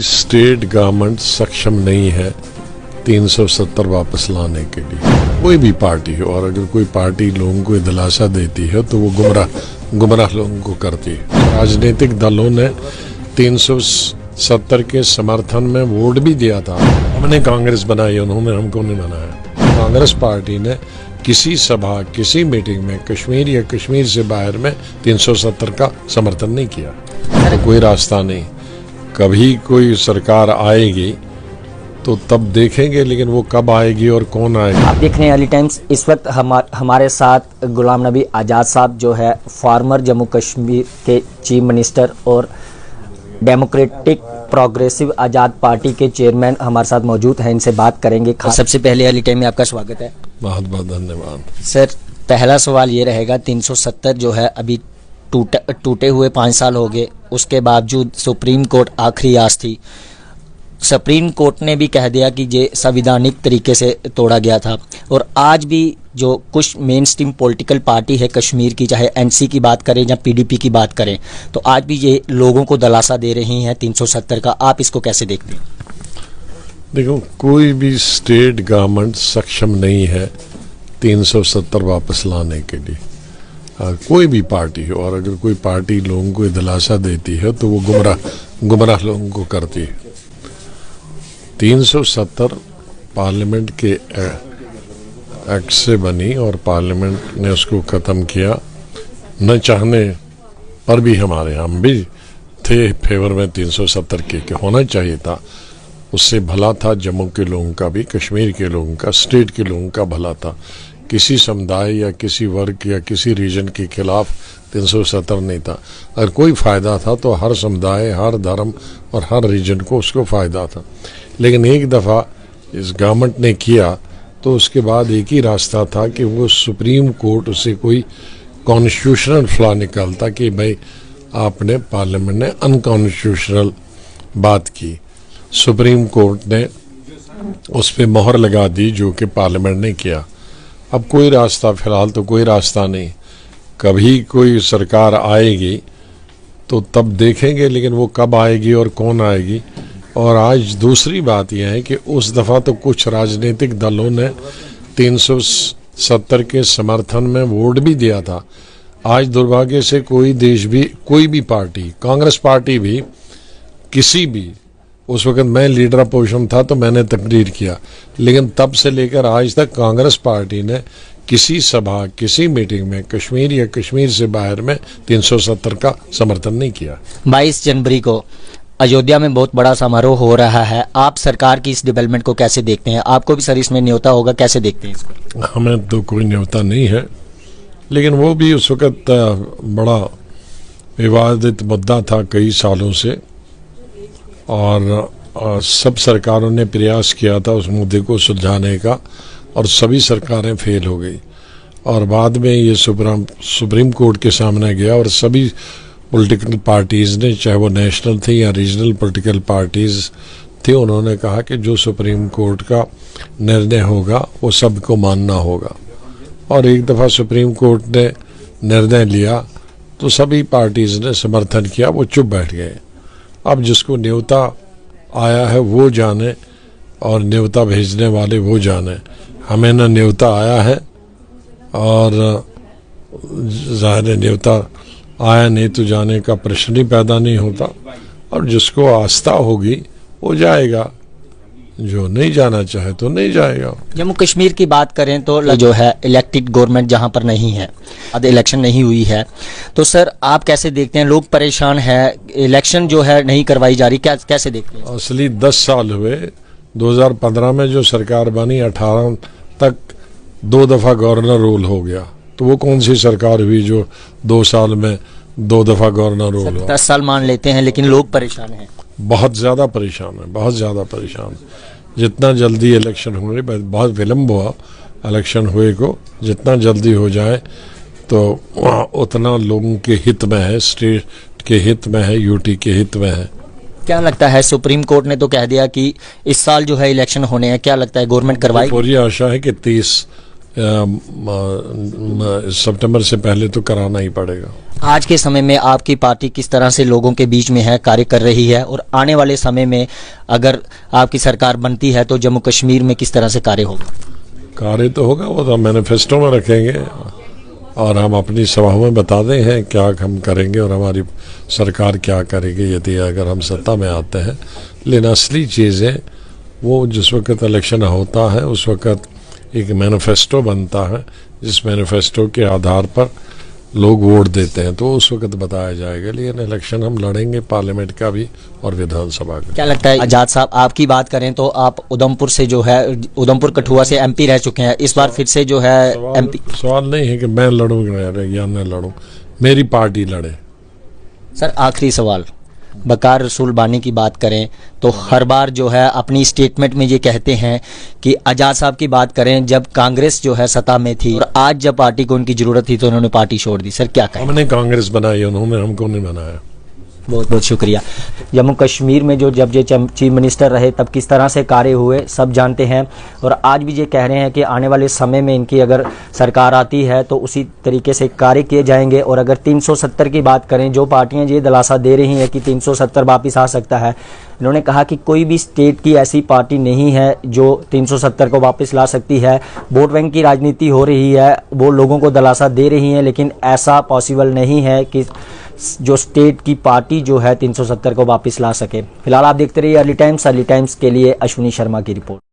State government सक्षम नहीं है 370 वापस लाने के लिए। कोई भी पार्टी हो, और अगर कोई पार्टी लोगों को दिलासा देती है तो वो गुमराह लोगों को करती है। राजनीतिक दलों ने 370 के समर्थन में वोट भी दिया था। हमने कांग्रेस बनाई, उन्होंने हमको नहीं बनाया। कांग्रेस पार्टी ने किसी सभा, किसी मीटिंग में कश्मीर या कश्मीर से बाहर में 370 का समर्थन नहीं किया। तो कोई रास्ता नहीं। कभी कोई सरकार आएगी तो तब देखेंगे, लेकिन वो कब आएगी और कौन आएगा। आप देख रहे हैं अर्ली टाइम्स। इस वक्त हमारे साथ गुलाम नबी आज़ाद साहब जो है फॉर्मर जम्मू कश्मीर के चीफ मिनिस्टर और डेमोक्रेटिक प्रोग्रेसिव आज़ाद पार्टी के चेयरमैन हमारे साथ मौजूद हैं। इनसे बात करेंगे। सबसे पहले अर्ली टाइम में आपका स्वागत है। बहुत बहुत धन्यवाद सर। पहला सवाल ये रहेगा, 370 जो है अभी टूटे हुए 5 साल हो गए, उसके बावजूद सुप्रीम कोर्ट आखिरी आस थी। सुप्रीम कोर्ट ने भी कह दिया कि ये संवैधानिक तरीके से तोड़ा गया था। और आज भी जो कुछ मेन स्ट्रीम पॉलिटिकल पार्टी है कश्मीर की, चाहे एनसी की बात करें या पीडीपी की बात करें, तो आज भी ये लोगों को दिलासा दे रही हैं 370 का। आप इसको कैसे देखते हैं? देखो, कोई भी स्टेट गवर्नमेंट सक्षम नहीं है 370 वापस लाने के लिए। कोई भी पार्टी हो, और अगर कोई पार्टी लोगों को दिलासा देती है तो वो गुमराह लोगों को करती है। 370 पार्लियामेंट के एक्ट से बनी और पार्लियामेंट ने उसको ख़त्म किया। न चाहने पर भी हम भी थे फेवर में 370 के होना चाहिए था। उससे भला था जम्मू के लोगों का भी, कश्मीर के लोगों का, स्टेट के लोगों का भला था। किसी समुदाय या किसी वर्ग या किसी रीजन के खिलाफ 370 नहीं था। अगर कोई फ़ायदा था तो हर समुदाय, हर धर्म और हर रीजन को उसको फ़ायदा था। लेकिन एक दफ़ा इस गवर्नमेंट ने किया तो उसके बाद एक ही रास्ता था कि वो सुप्रीम कोर्ट उसे कोई कॉन्स्टिट्यूशनल फ्लॉ निकालता कि भाई आपने, पार्लियामेंट ने अनकॉन्स्टिट्यूशनल बात की। सुप्रीम कोर्ट ने उस पर मोहर लगा दी, जो कि पार्लियामेंट ने किया। अब कोई रास्ता, फिलहाल तो कोई रास्ता नहीं। कभी कोई सरकार आएगी तो तब देखेंगे, लेकिन वो कब आएगी और कौन आएगी। और आज दूसरी बात यह है कि उस दफ़ा तो कुछ राजनीतिक दलों ने 370 के समर्थन में वोट भी दिया था। आज दुर्भाग्य से कोई भी पार्टी, कांग्रेस पार्टी भी, किसी भी, उस वक्त मैं लीडर अपोजिशन था तो मैंने तकरीर किया, लेकिन तब से लेकर आज तक कांग्रेस पार्टी ने किसी सभा, किसी मीटिंग में कश्मीर या कश्मीर से बाहर में 370 का समर्थन नहीं किया। 22 जनवरी को अयोध्या में बहुत बड़ा समारोह हो रहा है। आप सरकार की इस डेवलपमेंट को कैसे देखते हैं? आपको भी सर इसमें न्योता होगा, कैसे देखते हैं इसको? हमें तो कोई न्योता नहीं है, लेकिन वो भी उस वक्त बड़ा विवादित मुद्दा था कई सालों से, और सब सरकारों ने प्रयास किया था उस मुद्दे को सुलझाने का, और सभी सरकारें फेल हो गई। और बाद में ये सुप्रीम कोर्ट के सामने गया, और सभी पॉलिटिकल पार्टीज़ ने, चाहे वो नेशनल थी या रीजनल पॉलिटिकल पार्टीज़ थी, उन्होंने कहा कि जो सुप्रीम कोर्ट का निर्णय होगा वो सबको मानना होगा। और एक दफ़ा सुप्रीम कोर्ट ने निर्णय लिया तो सभी पार्टीज़ ने समर्थन किया, वो चुप बैठ गए। अब जिसको न्योता आया है वो जाने, और न्योता भेजने वाले वो जाने। हमें न न्योता आया है, और ज़ाहिर न्योता आया नहीं तो जाने का प्रश्न ही पैदा नहीं होता। और जिसको आस्था होगी वो जाएगा, जो नहीं जाना चाहे तो नहीं जाएगा। जम्मू कश्मीर की बात करें तो जो है इलेक्टेड गवर्नमेंट जहां पर नहीं है, अब इलेक्शन नहीं हुई है, तो सर आप कैसे देखते हैं? लोग परेशान है, इलेक्शन जो है नहीं करवाई जा रही, कैसे देखते हैं? असली 10 साल हुए। 2015 में जो सरकार बनी, 18 तक 2 दफ़ा गवर्नर रूल हो गया। तो वो कौन सी सरकार हुई जो 2 साल में 2 दफ़ा गवर्नर रूल हुआ? 10 साल मान लेते हैं, लेकिन लोग परेशान हैं, बहुत ज़्यादा परेशान है, बहुत ज़्यादा परेशान। जितना जल्दी इलेक्शन हुए, बहुत विलम्ब हुआ इलेक्शन हुए को, जितना जल्दी हो जाए तो उतना लोगों के हित में है, स्टेट के हित में है, यूटी के हित में है। क्या लगता है? सुप्रीम कोर्ट ने तो कह दिया कि इस साल जो है इलेक्शन होने हैं, क्या लगता है गवर्नमेंट करवाएगी? पूरी आशा है कि 30 सितंबर से पहले तो कराना ही पड़ेगा। आज के समय में आपकी पार्टी किस तरह से लोगों के बीच में है, कार्य कर रही है, और आने वाले समय में अगर आपकी सरकार बनती है तो जम्मू कश्मीर में किस तरह से कार्य होगा? कार्य तो होगा, वो तो मैनिफेस्टो में रखेंगे और हम अपनी सभाओं में बता दें हैं क्या हम करेंगे और हमारी सरकार क्या करेगी यदि अगर हम सत्ता में आते हैं। लेकिन असली चीज़ें वो जिस वक्त इलेक्शन होता है उस वक्त एक मैनिफेस्टो बनता है, जिस मैनिफेस्टो के आधार पर लोग वोट देते हैं, तो उस वक्त बताया जाएगा। लेकिन इलेक्शन हम लड़ेंगे पार्लियामेंट का भी और विधानसभा का। क्या लगता है आजाद साहब, आपकी बात करें तो आप उधमपुर से जो है, उधमपुर कठुआ से एमपी रह चुके हैं, इस बार फिर से जो है एमपी। सवाल नहीं है कि मैं लड़ूँ या न लड़ूँ, मेरी पार्टी लड़े। सर आखिरी सवाल, बकार रसूल बानी की बात करें तो हर बार जो है अपनी स्टेटमेंट में ये कहते हैं कि आजाद साहब की बात करें जब कांग्रेस जो है सत्ता में थी और आज जब पार्टी को उनकी जरूरत थी तो उन्होंने पार्टी छोड़ दी। सर क्या कहें? हमने कांग्रेस बनाई, उन्होंने हमको नहीं बनाया। बहुत बहुत शुक्रिया। जम्मू कश्मीर में जो जब ये चीफ मिनिस्टर रहे तब किस तरह से कार्य हुए सब जानते हैं, और आज भी ये कह रहे हैं कि आने वाले समय में इनकी अगर सरकार आती है तो उसी तरीके से कार्य किए जाएंगे। और अगर 370 की बात करें, जो पार्टियां ये दिलासा दे रही हैं कि 370 वापस आ सकता है, इन्होंने कहा कि कोई भी स्टेट की ऐसी पार्टी नहीं है जो 370 को वापस ला सकती है। वोट बैंक की राजनीति हो रही है, वो लोगों को दिलासा दे रही हैं, लेकिन ऐसा पॉसिबल नहीं है कि जो स्टेट की पार्टी जो है 370 को वापस ला सके। फिलहाल आप देखते रहिए अर्ली टाइम्स के लिए अश्विनी शर्मा की रिपोर्ट।